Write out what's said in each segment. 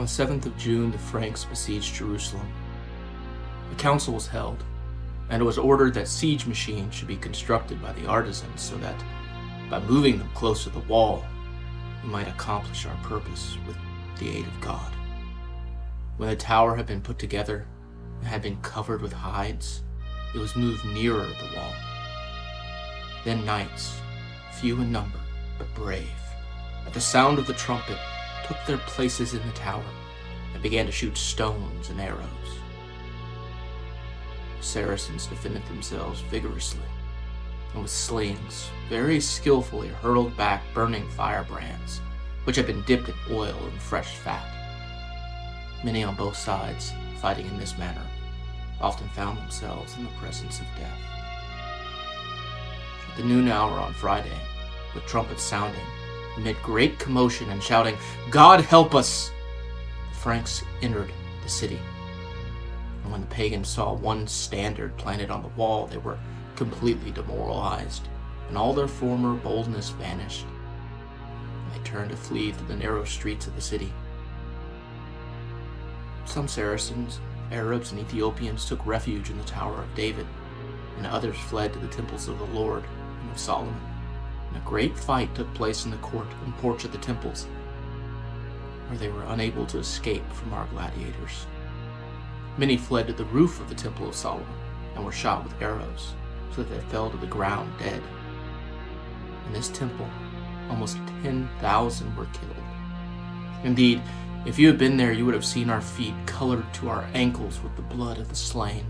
On the 7th of June, the Franks besieged Jerusalem. A council was held, and it was ordered that siege machines should be constructed by the artisans so that, by moving them close to the wall, we might accomplish our purpose with the aid of God. When the tower had been put together and had been covered with hides, it was moved nearer the wall. Then knights, few in number but brave, at the sound of the trumpet, took their places in the tower and began to shoot stones and arrows. The Saracens defended themselves vigorously, and with slings very skillfully hurled back burning firebrands, which had been dipped in oil and fresh fat. Many on both sides, fighting in this manner, often found themselves in the presence of death. At the noon hour on Friday, with trumpets sounding, amid great commotion and shouting, "God help us!" the Franks entered the city. And when the pagans saw one standard planted on the wall, they were completely demoralized, and all their former boldness vanished. And they turned to flee through the narrow streets of the city. Some Saracens, Arabs, and Ethiopians took refuge in the Tower of David, and others fled to the temples of the Lord and of Solomon. And a great fight took place in the court and porch of the temples, where they were unable to escape from our gladiators. Many fled to the roof of the Temple of Solomon and were shot with arrows, so that they fell to the ground dead. In this temple, almost 10,000 were killed. Indeed, if you had been there, you would have seen our feet colored to our ankles with the blood of the slain.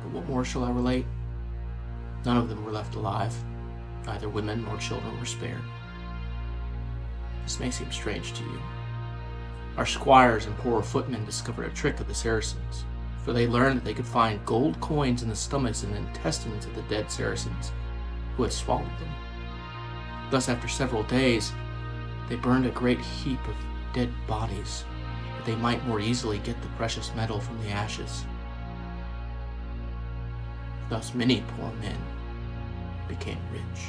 But what more shall I relate? None of them were left alive. Neither women nor children were spared. This may seem strange to you. Our squires and poorer footmen discovered a trick of the Saracens, for they learned that they could find gold coins in the stomachs and intestines of the dead Saracens who had swallowed them. Thus, after several days, they burned a great heap of dead bodies, that they might more easily get the precious metal from the ashes. Thus many poor men became rich.